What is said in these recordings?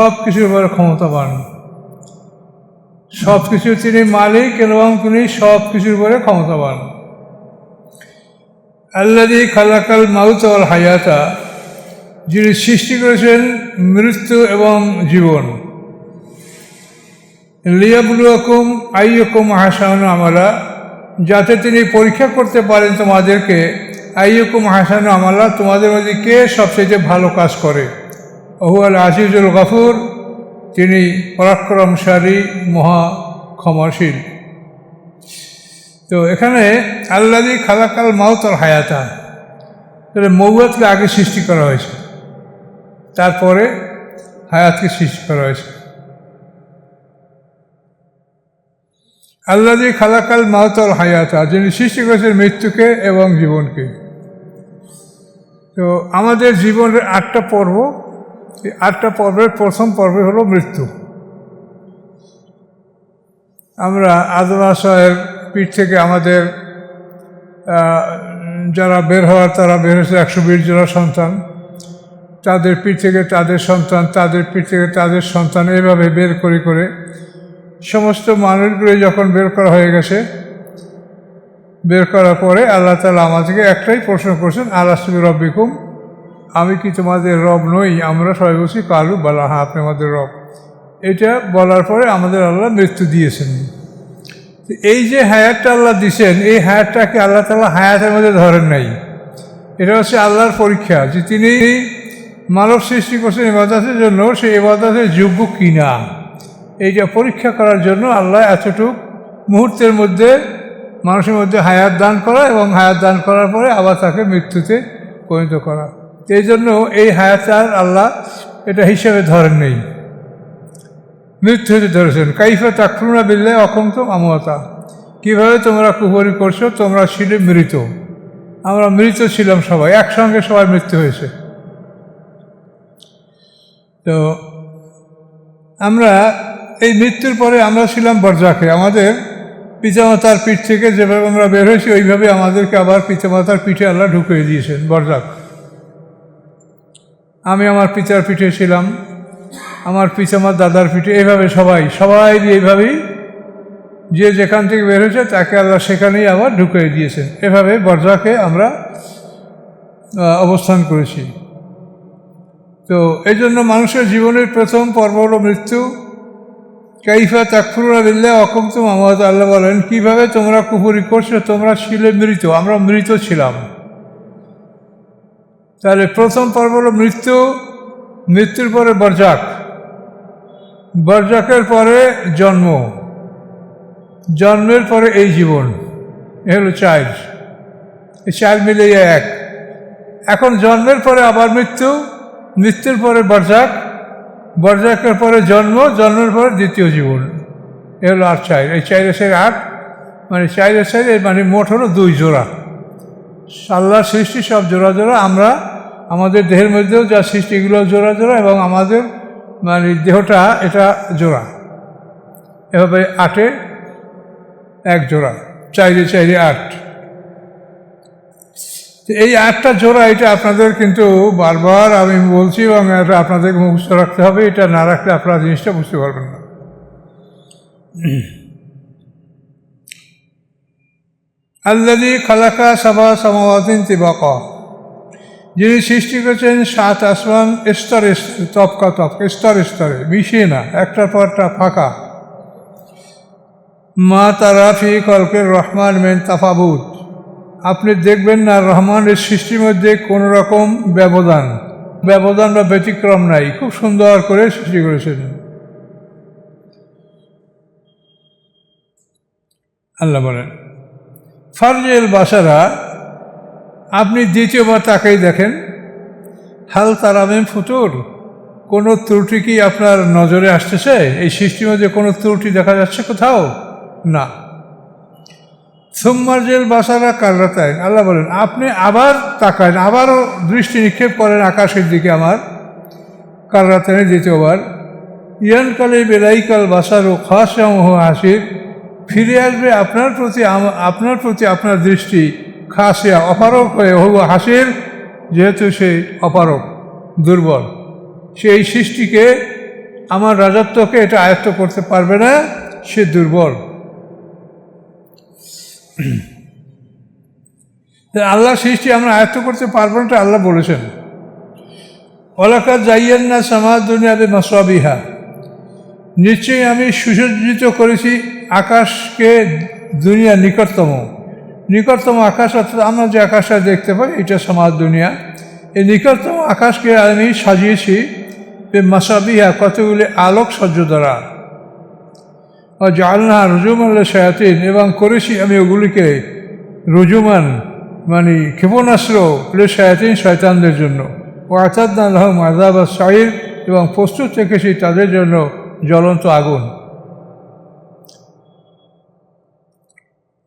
সব কিছুর উপরে ক্ষমতাবান, সব কিছু তিনি মালিক এবং তিনি সব কিছুর উপরে ক্ষমতাবান। আল্লাযী খালাকাল মাউত ওয়াল হায়াতা, যিনি সৃষ্টি করেছেন মৃত্যু এবং জীবন। লিয়াবলুয়াকুম আইয়ুকুম আহসানু আমালা, যাতে তিনি পরীক্ষা করতে পারেন তোমাদেরকে। আইয়ুকুম আহসানু আমালা, তোমাদের মধ্যে কে সবচেয়ে ভালো কাজ করে। হুয়াল আজিজুল গফুর, তিনি পরাক্রমশালী মহা ক্ষমাশীল। তো এখানে আল্লাযী খালাকাল মাউত ওয়াল হায়াতা, তাহলে মৌয়াতকে আগে সৃষ্টি করা হয়েছে, তারপরে হায়াতকে সৃষ্টি করা হয়েছে। আল্লাযী খালাকাল মাউত ওয়াল হায়াতা, যিনি সৃষ্টি করেছেন মৃত্যুকে এবং জীবনকে। তো আমাদের জীবনের 8টা পর্ব, এই 8টা পর্বের প্রথম পর্ব হলো মৃত্যু। আমরা আদম আলাইহিসসালামের পিঠ থেকে আমাদের যারা বের হওয়ার, তারা বের হয়েছে 120 জোড়া সন্তান, তাদের পিঠ থেকে তাদের সন্তান, তাদের পিঠ থেকে তাদের সন্তান, এভাবে বের করে করে সমস্ত মানুষগুলো যখন বের করা হয়ে গেছে, বের করার পরে আল্লাহ তাআলা আমাদেরকে একটাই প্রশ্ন করছেন, আলাস্তু বিরাব্বিকুম, আমি কি তোমাদের রব নই? আমরা সবাই বলছি কালু বালা, হ্যাঁ আপনি আমাদের রব। এটা বলার পরে আমাদের আল্লাহ মৃত্যু দিয়েছেন। এই যে হায়াতটা আল্লাহ দিয়েছেন, এই হায়াতটাকে আল্লাহ তাআলা হায়াতের মধ্যে ধরেন নাই। এটা হচ্ছে আল্লাহর পরীক্ষা, যে তিনি মানব সৃষ্টি করছেন ইবাদতের জন্য, সেই ইবাদতের যোগ্য কিনা, এইটা পরীক্ষা করার জন্য আল্লাহ এতটুক মুহূর্তের মধ্যে মানুষের মধ্যে হায়াত দান করা এবং হায়াত দান করার পরে আবার তাকে মৃত্যুতে পরিণত করা। এই জন্য এই হায়াত আল্লাহ এটা হিসেবে ধরেন নেই, মৃত্যুতে ধরেছেন। কাইফা তাকফুরুনা বিল্লাহি ওয়া কুনতুম আমওয়াতা, কীভাবে তোমরা কুফরি করছো, তোমরা ছিলে মৃত। আমরা মৃত ছিলাম, সবাই একসঙ্গে সবার মৃত্যু হয়েছে। তো আমরা এই মৃত্যুর পরে আমরা ছিলাম বরজাখে, আমাদের পিতামাতার পিঠ থেকে যেভাবে আমরা বের হয়েছি ওইভাবে আমাদেরকে আবার পিতামাতার পিঠে আল্লাহ ঢুকিয়ে দিয়েছেন, বরজাখ। আমি আমার পিতার পিঠে ছিলাম, আমার পিতামার দাদার পিঠে, এইভাবে সবাই এইভাবেই যে যেখান থেকে বের হয়েছে তাকে আল্লাহ সেখানেই আবার ঢুকিয়ে দিয়েছেন। এভাবে বরজাখে আমরা অবস্থান করেছি। তো এই জন্য মানুষের জীবনের প্রথম পর্ব হলো মৃত্যু। কাইফা তাকফুরুনা বিল্লাহি ওয়া কুনতুম আমওয়াতা, আল্লাহ বলেন কীভাবে তোমরা কুফরি করছো, তোমরা ছিলে মৃত। আমরা মৃত ছিলাম। তাহলে প্রথম পর্ব হলো মৃত্যু, মৃত্যুর পরে বরজাখ, বরজাখের পরে জন্ম, জন্মের পরে এই জীবন, এ হলো চাইল্ড। এই চাইল্ড মিলে এক। এখন জন্মের পরে আবার মৃত্যু, মৃত্যুর পরে বরজাখ, বরজাখের পরে জন্ম, জন্মের পরে দ্বিতীয় জীবন, এ হলো 8 চাইল্ড। এই 4 এর 8 মানে 4 এর 4 মানে মোট হলো 2 জোড়া। আল্লাহর সৃষ্টি সব জোড়া জোড়া। আমরা আমাদের দেহের মধ্যেও যা সৃষ্টি এগুলো জোড়া জোড়া, এবং আমাদের মানে দেহটা এটা জোড়া। এভাবে 8-এ 1 জোড়া, 4-এ 8। এই 8টা জোড়া, এটা আপনাদের কিন্তু বারবার আমি বলছি এবং এটা আপনাদেরকে মুখস্থ রাখতে হবে। এটা না রাখলে আপনারা জিনিসটা বুঝতে পারবেন না। আল্লাযী খালাকা সাবা সামাওয়াতিন তিবাকা, যিনি সৃষ্টি করেছেন 7 আসমান স্তরে তপকা তপকা, স্তরে স্তরে, মিশিয়ে না, একটার পর একটা ফাঁকা। মা তারা ফি খলকির রহমান মিন তাফাবুত, আপনি দেখবেন না রহমানের সৃষ্টির মধ্যে কোনো রকম ব্যবধান বা ব্যতিক্রম নাই। খুব সুন্দর করে সৃষ্টি করেছেন আল্লাহ বলেন। ফারজিল বাসারা, আপনি দ্বিতীয়বার তাকাই দেখেন, হাল তারামিন ফুতুর, কোনো ত্রুটি কি আপনার নজরে আসতেছে? এই সৃষ্টির মধ্যে কোনো ত্রুটি দেখা যাচ্ছে কোথাও? না। সুম্মারজিল বাসারা কাররাতাইন, আল্লাহ বলেন আপনি আবার তাকান, আবারও দৃষ্টি নিক্ষেপ করেন আকাশের দিকে আমার, কাররাতাইন দ্বিতীয়বার। ইয়ানকালিবু ইলাইকাল বাসারু খাশিআন ওয়া হুয়া হাসির, ফিরে আসবে আপনার প্রতি আপনার দৃষ্টি খাসিয়া, অপারক হয়ে, হুয়া হাসির, যেহেতু সে অপারক দুর্বল, সেই সৃষ্টিকে আমার রাজত্বকে এটা আয়ত্ত করতে পারবে না, সে দুর্বল। আল্লাহ সৃষ্টি আমরা আয়ত্ত করতে পারবো না, আল্লাহ বলেছেন। ওয়ালাকাদ যায়্যানা সামাদ দুনিয়া বিমাসাবিহা, নিশ্চয়ই আমি সুসজ্জিত করেছি আকাশকে দুনিয়া নিকটতম আকাশ, অর্থাৎ আমরা যে আকাশটা দেখতে পাই এটা সামাদ দুনিয়া। এই নিকটতম আকাশকে আমি সাজিয়েছি মাসাবিহা, কতগুলি আলোক সহ্য দ্বারা। জাআলনা রুজুমান লিশ-শায়াতিন, এবং করেছি আমি ওগুলিকে রুজুমান মানে ক্ষেপণাস্ত্র লিশ-শায়াতিন, শয়তানদের জন্য। ওয়া'আতাদনা লাহুম আযাবাস সাঈর, এবং প্রস্তুত রেখেছি তাদের জন্য জ্বলন্ত আগুন।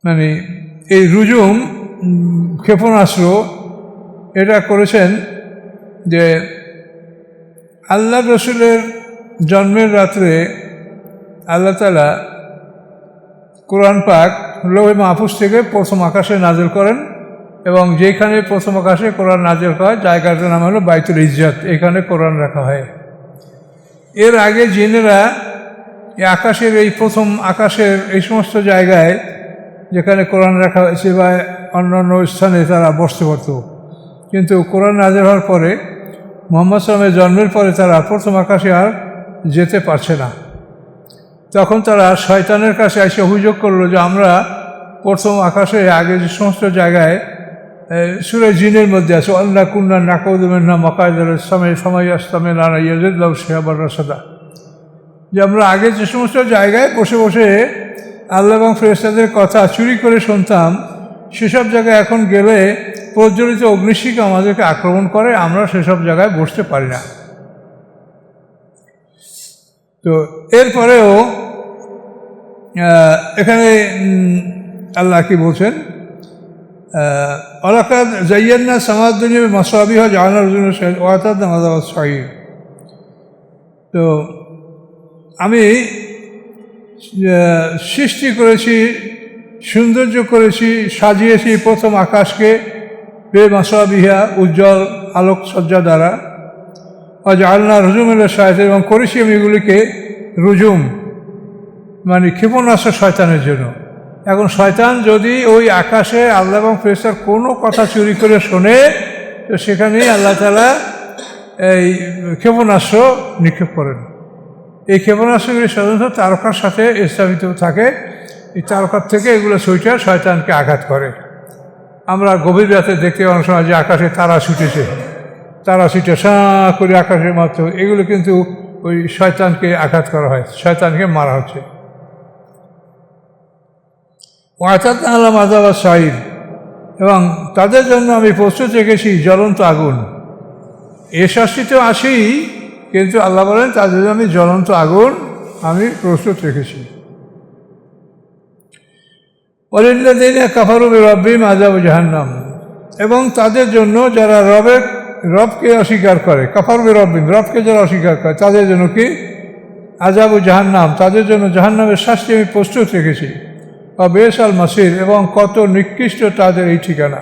মানে এই রুজুম ক্ষেপণাস্ত্র এটা করেছেন যে আল্লাহ রসুলের জন্মের রাত্রে আল্লাহ তাআলা কোরআন পাক লৌহে মাহফুজ থেকে প্রথম আকাশে নাযিল করেন, এবং যেখানে প্রথম আকাশে কোরআন নাযিল হয় জায়গাটার নাম হলো বাইতুল ইজ্জত, এখানে কোরআন রাখা হয়। এর আগে জিনেরা আকাশের এই প্রথম আকাশের এই সমস্ত জায়গায় যেখানে কোরআন রাখা হয়েছে বা অন্যান্য স্থানে তারা বসতে পারত, কিন্তু কোরআন নাযিল হওয়ার পরে মুহাম্মদ সাল্লাল্লাহু আলাইহি ওয়াসাল্লামের জন্মের পরে তারা প্রথম আকাশে আর যেতে পারছে না। তখন তারা শয়তানের কাছে এসে অভিযোগ করলো যে আমরা প্রথম আকাশে আগে যে সমস্ত জায়গায় সূরা জিনের মধ্যে আছে আল্লাহ কুন্না নাকুযু মিনহা মাকাইদা লিস-সামা'i ইয়াসতামি'না ইয়াজিদুল্লাহু শিহাবান রাসাদা, যে আমরা আগে যে সমস্ত জায়গায় বসে বসে আল্লাহ এবং ফেরেশতাদের কথা চুরি করে শুনতাম, সেসব জায়গায় এখন গেলে প্রজ্বলিত অগ্নিশিখা আমাদেরকে আক্রমণ করে, আমরা সেসব জায়গায় বসতে পারি না। তো এরপরেও এখানে আল্লাহ কি বলছেন, ওয়ালাকাদ যায়্যানা সামাদ দুনিয়া বিমাসাবিহা জাআলনা রুজুমান লিশ-শায়াতিন ওয়া'আতাদনা লাহুম আযাবাস সাঈর। তো আমি সৃষ্টি করেছি, সৌন্দর্য করেছি, সাজিয়েছি প্রথম আকাশকে বেমাসাবিহা, উজ্জ্বল আলোকসজ্জা দ্বারা। জাআলনা রুজুমান লিশ-শায়াতিন, এবং করেছি আমি এগুলিকে রুজুম মানে ক্ষেপণাস্ত্র শয়তানের জন্য। এখন শয়তান যদি ওই আকাশে আল্লাহ এবং ফেরেশতার কোনো কথা চুরি করে শোনে, তো সেখানেই আল্লাহ তাআলা এই ক্ষেপণাস্ত্র নিক্ষেপ করেন। এই ক্ষেপণাস্ত্রগুলি সাধারণত তারকার সাথে স্থাপিত থাকে, এই তারকার থেকে এগুলো ছুটে শয়তানকে আঘাত করে। আমরা গভীর রাতে দেখতে অনেক সময় যে আকাশে তারা ছুটেছে, তারা ছুটে সাঁ করে আকাশের মাত্র, এগুলো কিন্তু ওই শয়তানকে আঘাত করা হয়, শয়তানকে মারা হচ্ছে। ওয়া'আতাদনা লাহুম আযাবাস সাঈর, এবং তাদের জন্য আমি প্রস্তুত রেখেছি জ্বলন্ত আগুন। এ শাস্তিতেও আসি, কিন্তু আল্লাহ বলেন তাদের জন্য আমি জ্বলন্ত আগুন আমি প্রস্তুত রেখেছি। ওয়ালিল্লাযীনা কাফারু বিরাব্বিহিম আযাবু জাহান্নাম, এবং তাদের জন্য যারা রবকে অস্বীকার করে, কাফারু বিরাব্বিহিম, রবকে যারা অস্বীকার করে তাদের জন্য কি আযাবু জাহান্নাম, তাদের জন্য জাহান্নামের শাস্তি আমি প্রস্তুত রেখেছি। ওয়া বি'সাল মাসির, এবং কত নিকৃষ্ট তাদের এই ঠিকানা।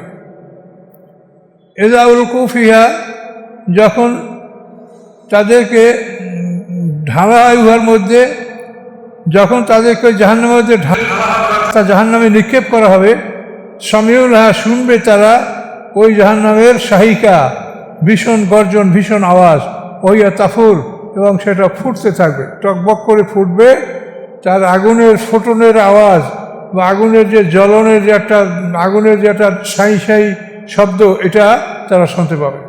ইযা উলকু ফিহা, যখন তাদেরকে ঢালা হয় উহার মধ্যে, যখন তাদেরকে জাহান্নামের মধ্যে জাহান্নামে নিক্ষেপ করা হবে, সামিউলহা, শুনবে তারা ওই জাহান্নামের শাহিকা, ভীষণ গর্জন, ভীষণ আওয়াজ, ওইয়া তাফুর, এবং সেটা ফুটতে থাকবে, টকবক করে ফুটবে, তার আগুনের ফোটনের আওয়াজ বা আগুনের যে জ্বলনের যে একটা আগুনের যে একটা সাই সাই শব্দ, এটা তারা শুনতে পাবে।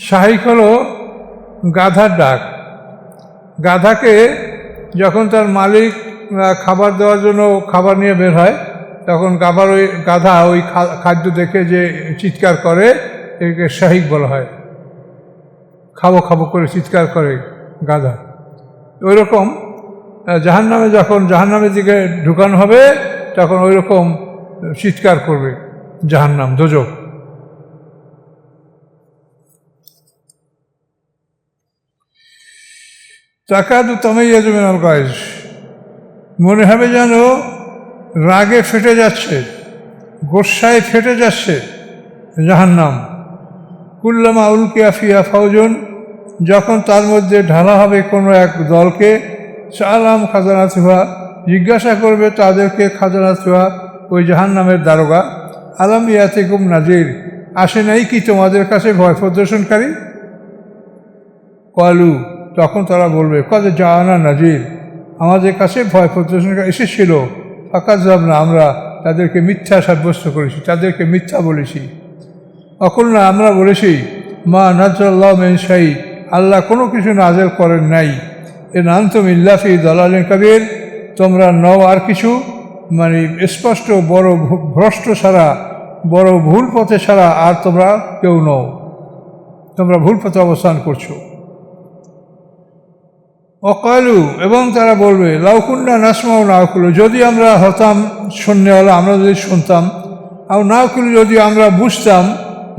শাহিক হলো গাধার ডাক। গাধাকে যখন তার মালিক খাবার দেওয়ার জন্য খাবার নিয়ে বের হয়, তখন গাধা ওই খাদ্য দেখে যে চিৎকার করে, একে শাহিক বলা হয়। খাবো খাবো করে চিৎকার করে গাধা। ওই রকম জাহান্নামে যখন জাহান্নামের দিকে ঢুকানো হবে, তখন ওই রকম চিৎকার করবে জাহান্নাম, দোজখ। তাকাদু তামাইয়াজু মিনাল গায়জ, মনে হবে যেন রাগে ফেটে যাচ্ছে, গোস্বায় ফেটে যাচ্ছে জাহান্নাম। কুল্লামা উলকিয়া ফিহা ফাউজুন, যখন তার মধ্যে ঢালা হবে কোনো এক দলকে, সালাম খাজানাতুহা, জিজ্ঞাসা করবে তাদেরকে খাজানাতুহা, ওই জাহান্নামের দারোগা, আলাম ইয়াতিকুম নাজির, আসে নাই কি তোমাদের কাছে ভয় প্রদর্শনকারী? কলু, তখন তারা বলবে কদ জাআনা নাজির, আমাদের কাছে ভয় প্রদর্শনকারী এসেছিল, ফাকাত যাব না, আমরা তাদেরকে মিথ্যা সাব্যস্ত করেছি, তাদেরকে মিথ্যা বলেছি। অকুল না, আমরা বলেছি মা নাজ্জাল্লাহু মিন শাই, আল্লাহ কোনো কিছু নাজেল করেন নাই, এ আনতুম ইল্লা ফি দালালিন কাবীর, তোমরা নও আর কিছু, মানে স্পষ্ট বড় ভ্রষ্ট ছাড়া, বড় ভুল পথে ছাড়া আর তোমরা কেউ নও, তোমরা ভুল পথে অবস্থান করছো। অকালু, এবং তারা বলবে লাউকুন্না নাসমাউ নাকুলু, যদি আমরা হতাম শূন্যওয়ালা, আমরা যদি শুনতাম, আর নাকুলু, যদি আমরা বুঝতাম,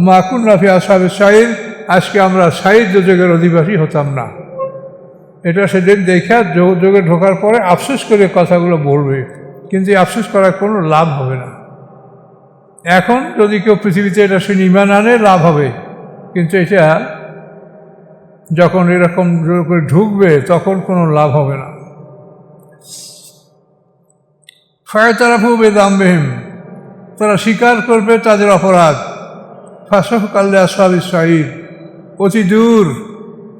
মা কুন্না ফি আসহাবিস সাইর, আজকে আমরা সাইর দোজখের অধিবাসী হতাম না। এটা সেদিন দেখা যোগে ঢোকার পরে আফসোস করে কথাগুলো বলবে, কিন্তু আফসোস করার কোনো লাভ হবে না। এখন যদি কেউ পৃথিবীতে এটা শুনে ঈমান আনে, লাভ হবে, কিন্তু এটা যখন এরকম করে ঢুকবে তখন কোনো লাভ হবে না। ফায়তারাফু বিযামবিহিম, তারা স্বীকার করবে তাদের অপরাধ। ফাসহকাল লিআসহাবিস সাঈর, অতি দূর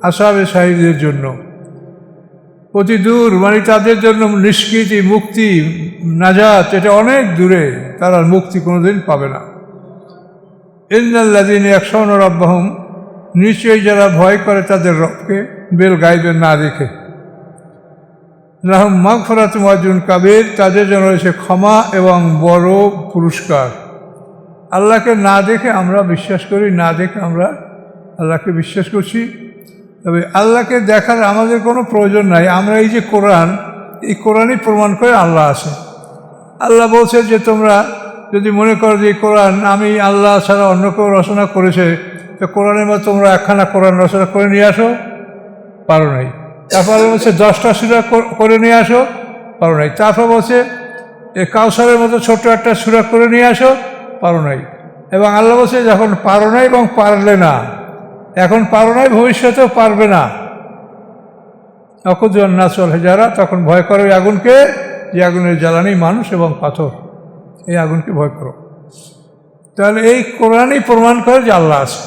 আসহাবে সাঈরের জন্য, অতি দূর মানে তাদের জন্য নিষ্কৃতি, মুক্তি, নাজাত, এটা অনেক দূরে, তারা মুক্তি কোনোদিন পাবে না। ইন্নাল্লাযীনা ইয়াখশাউনা রাব্বাহুম, নিশ্চয়ই যারা ভয় করে তাদের রবকে, বেল গাইবের না দেখে, লাহুম মাগফিরাতুন ওয়া আজরুন কাবীর, তাদের জন্য রয়েছে ক্ষমা এবং বড় পুরস্কার। আল্লাহকে না দেখে আমরা বিশ্বাস করি, না দেখে আমরা আল্লাহকে বিশ্বাস করছি, তবে আল্লাহকে দেখার আমাদের কোনো প্রয়োজন নাই। আমরা এই যে কোরআন, এই কোরআনই প্রমাণ করে আল্লাহ আছে। আল্লাহ বলছে যে তোমরা যদি মনে করো যে কোরআন আমি আল্লাহ ছাড়া অন্য কেউ রচনা করেছে, তো কোরআনের মধ্যে তোমরা একখানা কোরআন রচনা করে নিয়ে আসো, পারো নাই। তারপরে বলছে 10টা সূরা করে নিয়ে আসো, পারো নাই। তারপর বলছে এ কাউসারের মতো ছোট্ট একটা সূরা করে নিয়ে আসো, পারো নাই। এবং আল্লাহ বলছে যখন পারো নাই এবং পারলে না, এখন পারো নাই, ভবিষ্যতেও পারবে না। অকুযুন নাস ওয়াল হিজারা, তখন ভয় করো ওই আগুনকে, যে আগুনের জ্বালানি মানুষ এবং পাথর, এই আগুনকে ভয় করো। তাহলে এই কোরআনই প্রমাণ করে যে আল্লাহ আছে।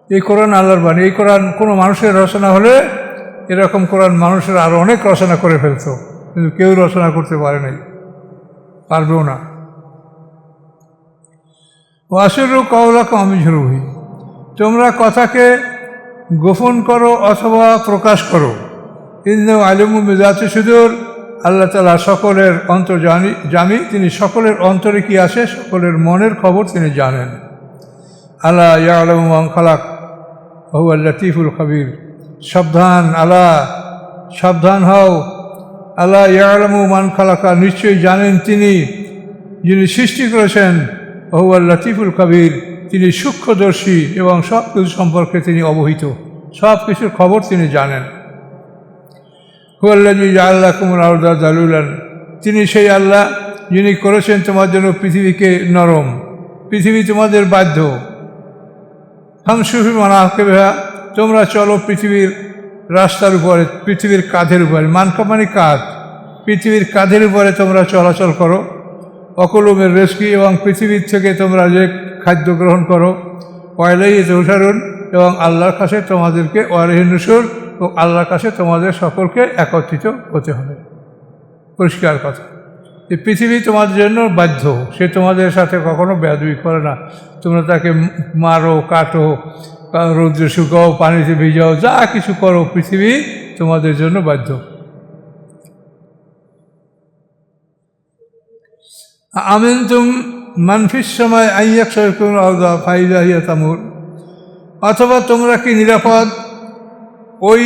এই কোরআন আল্লাহর বাণী। এই কোরআন কোনো মানুষের রচনা হলে এরকম কোরআন মানুষের আরও অনেক রচনা করে ফেলতো, কিন্তু কেউ রচনা করতে পারে নাই, পারবেও না। ওয়াসিরু কাওলাকুম আও ইজহারুহু, তোমরা কথাকে গোপন করো অথবা প্রকাশ করো। ইন্নাহু আলিমুম বিযাতি সুদূর, আল্লাহ তাআলা সকলের অন্তর্যামী, তিনি সকলের অন্তরে কি আছে, সকলের মনের খবর তিনি জানেন। আলা ইয়ালামু মান খালাক ওয়া হুয়াল লাতীফুল খাবীর, সাবধান, আলা সাবধান হও, আলা ইয়ালামু মান খালাকা, নিশ্চয়ই জানেন তিনি যিনি সৃষ্টি করেছেন, ওয়া হুয়াল লাতীফুল খাবীর, তিনি সূক্ষ্মদর্শী এবং সব কিছু সম্পর্কে তিনি অবহিত, সব কিছুর খবর তিনি জানেন। হুয়াল্লাযী জাআলা লাকুমুল আরদা যালুলান, তিনি সেই আল্লাহ যিনি করেছেন তোমার জন্য পৃথিবীকে নরম, পৃথিবী তোমাদের বাধ্য। ফামশু ফি মানাকিবিহা, তোমরা চলো পৃথিবীর রাস্তার উপরে, পৃথিবীর কাঁধের উপরে, মানকা মানে কাঁধ, পৃথিবীর কাঁধের উপরে তোমরা চলাচল করো। অকুলু মির রিজকি, এবং পৃথিবীর থেকে তোমরা যে খাদ্য গ্রহণ করো। ওয়াইলাইহি তুহশারুন, এবং আল্লাহর কাছে তোমাদেরকে, ওয়াইলাইহি নুশুর, ও আল্লাহর কাছে তোমাদের সকলকে একত্রিত হতে হবে। পরিষ্কার কথা, এই পৃথিবী তোমাদের জন্য বাধ্য, সে তোমাদের সাথে কখনো বেয়াদবি করে না। তোমরা তাকে মারো, কাটো, রৌদ্রে শুকাও, পানিতে ভিজাও, যা কিছু করো, পৃথিবী তোমাদের জন্য বাধ্য। আমিনতুম মান ফিস সামাই আন ইয়াকশিফাকুম আযা ফাইযা হিয়া তামুর, অথবা তোমরা কি নিরাপদ ওই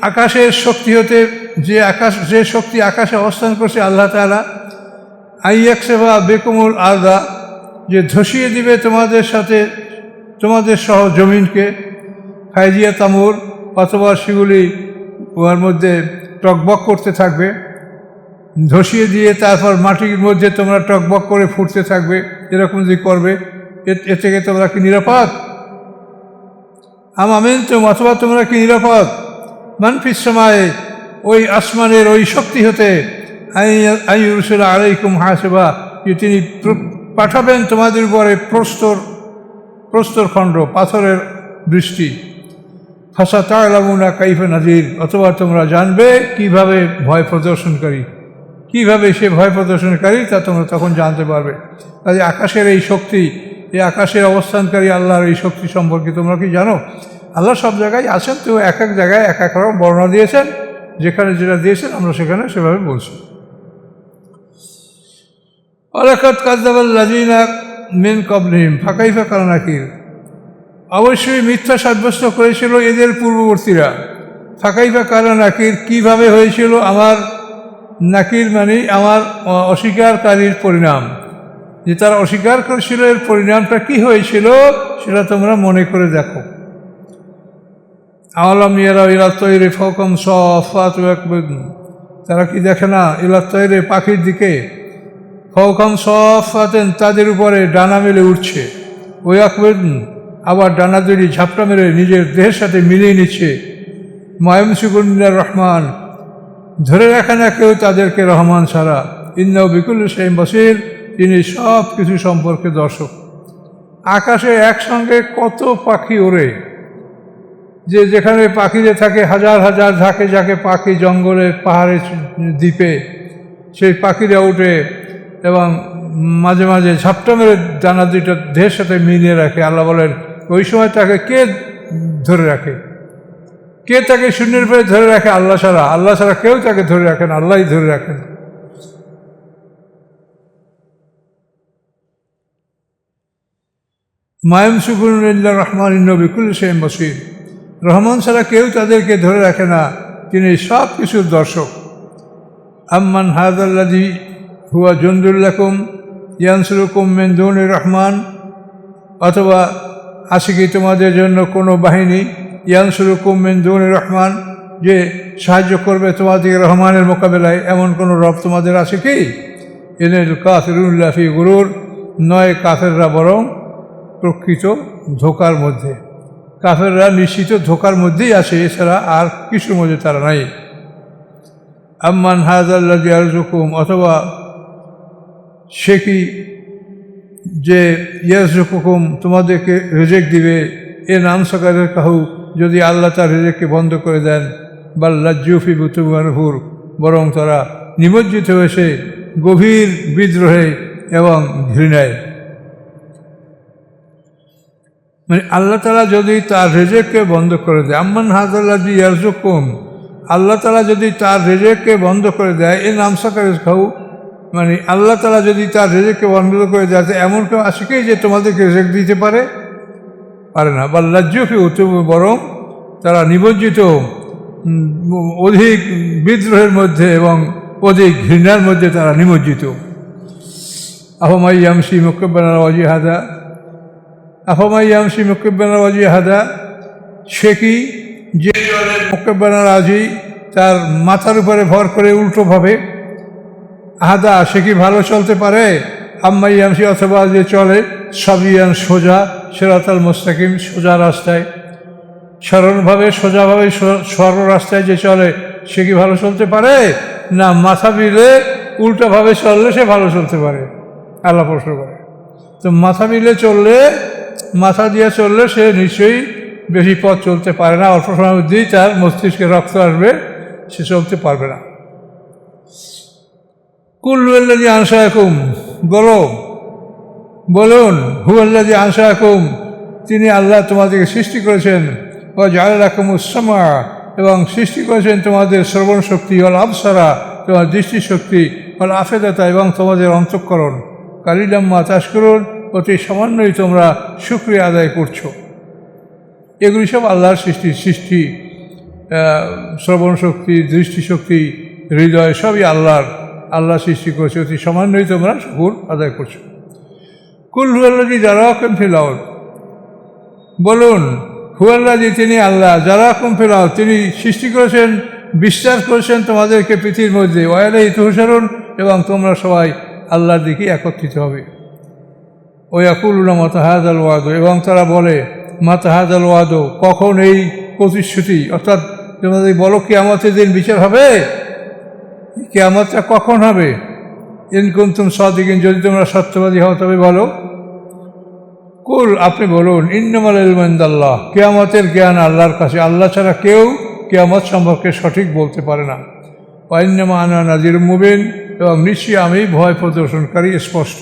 আকাশের শক্তি হতে, যে শক্তি আকাশে অবস্থান করছে আল্লাহ তাআলা, আন ইয়াকশিফা বিকুমুল আরদা, যে ধসিয়ে দিবে তোমাদের সাথে, তোমাদের সহ জমিনকে, ফাইজিয়া তামুর, অথবা সেগুলি ওর মধ্যে টকবক করতে থাকবে, ধসিয়ে দিয়ে তারপর মাটির মধ্যে তোমরা টকবক করে ফুটতে থাকবে, এরকম যদি করবে, এ থেকে তোমরা কি নিরাপদ? আমিনতুম অথবা তোমরা কি নিরাপদ, মানফিস সামায়ে ওই আসমানের ওই শক্তি হতে, আইয়ুরসিলা আলাইকুম হাসিবা যে তিনি পাঠাবেন তোমাদের উপরে প্রস্তরখণ্ড পাথরের বৃষ্টি, ফাসা তা'লামুনা কাইফা নাযির অথবা তোমরা জানবে কিভাবে ভয় প্রদর্শনকারী, কিভাবে সে ভয় প্রদর্শনকারী তা তোমরা তখন জানতে পারবে। কাজে আকাশের এই শক্তি, এই আকাশের অবস্থানকারী আল্লাহর এই শক্তি সম্পর্কে তোমরা কি জানো? আল্লাহ সব জায়গায় আছেন, তো এক এক জায়গায় এক এক রকম বর্ণনা দিয়েছেন, যেখানে যেটা দিয়েছেন আমরা সেখানে সেভাবে বলছি। ওয়ালাকাদ কাযযাবাল্লাযীনা মিন ক্বাবলিহিম ফাকাইফা কানা নাকির, অবশ্যই মিথ্যা সাব্যস্ত করেছিল এদের পূর্ববর্তীরা। ফাকাইফা কানা নাকির, কীভাবে হয়েছিল আমার নাকির মানে আমার অস্বীকারীর পরিণাম, যে তারা অস্বীকার করেছিল এর পরিণামটা কি হয়েছিল সেটা তোমরা মনে করে দেখো। আওয়ালাম ইয়ারাউ ইলা তায়রি ফাওকাহুম সাফাতিন ওয়া ইয়াকবিদন, তারা কি দেখে না ইলা তায়রি পাখির দিকে, ফাওকাহুম সাফাতিন তাদের উপরে ডানা মেলে উঠছে, ওয়া ইয়াকবিদন আবার ডানা দুটি ঝাপটা মেরে নিজের দেহের সাথে মিলিয়ে নিচ্ছে, মা ইয়ামসিকুহুন্না ইল্লার রহমান ধরে রাখে না কেউ তাদেরকে রহমান ছাড়া, ইন্নাহু বিকুল্লি শাইইন বাসীর তিনি সব কিছু সম্পর্কে দর্শক। আকাশে একসঙ্গে কত পাখি ওড়ে, যে যেখানে পাখিদের থাকে হাজার হাজার ঝাঁকে ঝাঁকে পাখি, জঙ্গলে পাহাড়ে দ্বীপে সেই পাখিরা উঠে এবং মাঝে মাঝে ঝাপটা মেরে ডানা দুইটা দেহের সাথে মিলিয়ে রাখে। আল্লাহ বলেন ওই সময় তাকে কে ধরে রাখে, কে তাকে শূন্যের উপরে ধরে রাখে? আল্লাহ ছাড়া। আল্লাহ ছাড়া কেউ তাকে ধরে রাখেন, আল্লাহই ধরে রাখেন। মা ইয়ামসিকুহুন্না ইল্লার রহমান ইন্নাহু বিকুল্লি শাইইন বাসীর, রহমান ছাড়া কেউ তাদেরকে ধরে রাখে না, তিনি সব কিছুর দর্শক। আম্মান হাযাল্লাযী হুয়া জুনদুল লাকুম ইয়ানসুরুকুম মিন দুনির রহমান, অথবা আছে কি তোমাদের জন্য কোনো বাহিনী, ইয়ানসুরুকুম মিন দুনির রহমান যে সাহায্য করবে তোমাদের রহমানের মোকাবেলায়, এমন কোনো রব তোমাদের আছে কি? ইনিল কাফিরুনা ফি গুরুর, নয় কাফেররা বরং প্রকৃত ধোকার মধ্যে। কাফেররা নিশ্চিত ধোকার মধ্যেই আছে, এছাড়া আর কিছুর মধ্যে তারা নাই। আম্মান হাযাল্লাযী ইয়ারযুকুম, অথবা সে কি যে ইয়ারযুকুকুম তোমাদেরকে রিজিক দিবে, এ নাম সকালের কাহু যদি আল্লাহ তার রিজিককে বন্ধ করে দেন, বাল লাজ্জু ফি বুতুনিহিম, বরং তারা নিমজ্জিত হয়েছে গভীর বিদ্রোহে এবং ঘৃণায়। মানে আল্লাহ তাআলা যদি তার রিজিককে বন্ধ করে দেয়, আম্মান হাযাল্লাযী ইয়ারযুকুম, আল্লাহ তাআলা যদি তার রিজিককে বন্ধ করে দেয়, এ নাম সকালের কাহু মানে আল্লাহ তাআলা যদি তার রিজিককে বন্ধ করে দেয়, এমন কেউ আছে কি যে তোমাদেরকে রিজিক দিতে পারে? পারে না। বা লাজ্জু ফি বুতুনিহিম, বরং তারা নিমজ্জিত অধিক বিদ্রোহের মধ্যে এবং অধিক ঘৃণার মধ্যে তারা নিমজ্জিত। আফামান ইয়ামশি মুকিব্বান আলা ওয়াজহি হাদা, আফামান ইয়ামশি মুকিব্বান আলা ওয়াজহি হাদা, সে কি যে মুকিব্বান আলা ওয়াজহি তার মাথার উপরে ভর করে উল্টোভাবে, হাদা সে কি ভালো চলতে পারে? আম্মা ইয়ামশি অথবা যে চলে সাবিয়ান সোজা, সিরাতাল মুস্তাকিম সোজা রাস্তায়, সরলভাবে সোজাভাবে সরল রাস্তায় যে চলে সে কি ভালো চলতে পারে? না, মাথা মিলে উল্টাভাবে চললে সে ভালো চলতে পারে? আল্লাহ প্রশ্ন করে। তো মাথা মিলে চললে, মাথা দিয়ে চললে সে নিশ্চয়ই বেশি পথ চলতে পারে না, অল্প সময়ের মধ্যেই তার মস্তিষ্কে রক্ত আসবে, সে চলতে পারবে না। কুল হুয়াল্লাযী আনশাআকুম, বলুন হুয়াল্লাযী আনশাআকুম, তিনি আল্লাহ তোমাদেরকে সৃষ্টি করেছেন, ওয়া জাআলা লাকুমুস সামআ, এবং সৃষ্টি করেছেন তোমাদের শ্রবণ শক্তি, ওয়াল আবসারা তোমার দৃষ্টিশক্তি, ওয়াল আফিদাতা এবং তোমাদের অন্তঃকরণ, কালিলাম মা তাশকুরুন অতি সামান্যই তোমরা শুকরিয়া আদায় করছো। এগুলি সব আল্লাহর সৃষ্টি। শ্রবণ শক্তি, দৃষ্টিশক্তি, হৃদয় সবই আল্লাহ সৃষ্টি করেছে, অতি সামান্যই তোমরা শুকর আদায় করছো। কুল হুয়াল্লাযী যারাকুম ফিল আরদ, বলুন হুয়াল্লাযী তিনি আল্লাহ, যারাকুম ফিল আরদ তিনি সৃষ্টি করেছেন, বিস্তার করেছেন তোমাদেরকে পৃথিবীর মধ্যে, ওয়া ইলাইহি তুহশারুন এবং তোমরা সবাই আল্লাহর দিকে একত্রিত হবে। ওয়া ইয়াকুলুনা মাতা হাযাল ওয়াদ, এবং তারা বলে মাতা হাজাল ওয়াদো, কখন এই প্রতিশ্রুতি, অর্থাৎ তোমাদের বলো কিয়ামতের দিন বিচার হবে, কিয়ামতটা কখন হবে? ইন কুনতুম সাদিকিন, যদি তোমরা সত্যবাদী হও তবে বলো। কুল, আপনি বলুন, ইন্নামাল ইলমু ইনদাল্লাহ, কিয়ামতের জ্ঞান আল্লাহর কাছে, আল্লাহ ছাড়া কেউ কিয়ামত সম্পর্কে সঠিক বলতে পারে না। ওয়া ইন্নামা আনা নাযিরুম মুবিন, এবং নিশ্চয়ই আমি ভয় প্রদর্শনকারী স্পষ্ট।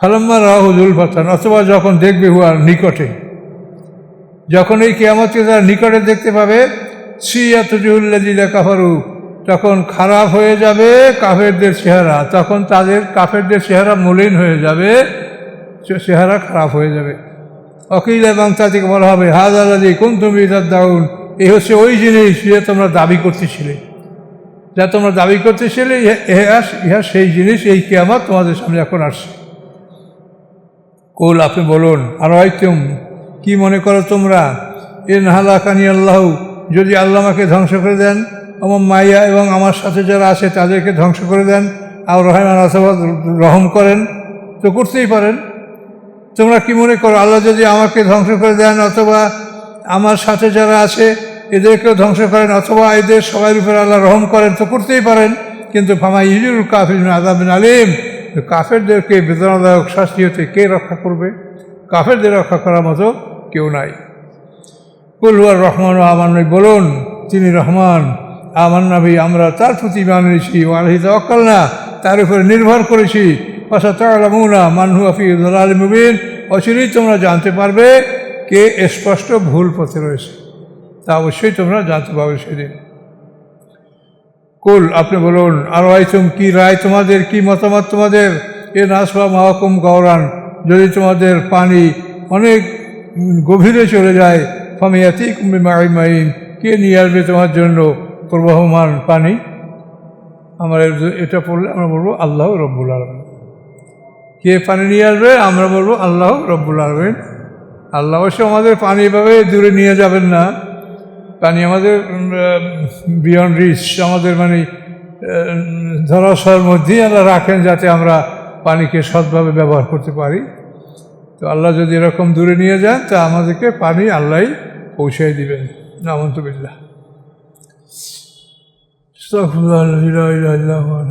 ফালাম্মা রাহু যুলফাতান, অথবা যখন দেখবে হুয়ার নিকটে, যখন এই কিয়ামতকে তারা নিকটে দেখতে পাবে, সিয়াত উজুহুল্লাযিনা কাফারু, তখন খারাপ হয়ে যাবে কাফেরদের চেহারা, তখন তাদের কাফেরদের চেহারা মলিন হয়ে যাবে, চেহারা খারাপ হয়ে যাবে। অকিল, এবং তাদেরকে বলা হবে হাযাল্লাযী কুনতুম বিহি তাদদাউন, এই হচ্ছে ওই জিনিস যে তোমরা দাবি করতেছিলে, যা তোমরা দাবি করতেছিলে, ইহা সেই জিনিস, এই কিয়ামত তোমাদের সামনে এখন আসছে। কুল, আপনি বলুন, আর আইতুম, কি মনে করো তোমরা, ইন হালাকানি আল্লাহ, যদি আল্লাহ আমাকে ধ্বংস করে দেন, আমার মাইয়া এবং আমার সাথে যারা আছে তাদেরকে ধ্বংস করে দেন, আর রহমান অথবা রহম করেন, তো করতেই পারেন। তোমরা কি মনে করো, আল্লাহ যদি আমাকে ধ্বংস করে দেন, অথবা আমার সাথে যারা আছে এদেরকেও ধ্বংস করেন, অথবা এদের সবার উপরে আল্লাহ রহম করেন, তো করতেই পারেন। কিন্তু ফামা ইজুল কাফির আযাবিন আলীম, কাফেরদেরকে বেদনাদায়ক শাস্তি হতে কে রক্ষা করবে? কাফেরদের রক্ষা করার মতো কেউ নাই। কুল হুয়ার রহমান ও আমান্না, বলুন তিনি রহমান, আমান্না বি, আমরা তার প্রতি ঈমান এনেছি, ওয়া আলাইহি তাওয়াক্কালনা, তার উপরে নির্ভর করেছি। ফাসাতা'লামুনা মান হুয়া ফি যালালিম মুবিন, অচিরেই তোমরা জানতে পারবে কে স্পষ্ট ভুল পথে রয়েছে, তা অবশ্যই তোমরা জানতে পারবে সেদিন। কুল, আপনি বলুন, আর আইতুম, কি রায় তোমাদের, কি মতামত তোমাদের, এ নাসবা মাহকুম গৌরান, যদি তোমাদের পানি অনেক গভীরে চলে যায়, ফামিয়াতিকুম বিমাইন, কে নিয়ে আসবে তোমার জন্য প্রবাহমান পানি? আমরা এটা পড়লে আমরা বলবো আল্লাহ রব্বুল আলামিন। কে পানি নিয়ে আসবে? আমরা বলবো আল্লাহ রব্বুল আলামিন। আল্লাহ অবশ্য আমাদের পানি এভাবে দূরে নিয়ে যাবেন না, পানি আমাদের বিয়ন্ড রিচ, আমাদের মানে ধরাশয়ের মধ্যেই আল্লাহ রাখেন, যাতে আমরা পানিকে সৎভাবে ব্যবহার করতে পারি। তো আল্লাহ যদি এরকম দূরে নিয়ে যান, তা আমাদেরকে পানি আল্লাহই পৌঁছাই দিবেন। নামন্তু বিল্লাহ। আস্তাগফিরুল্লাহ লা ইলাহা ইল্লা হুয়া।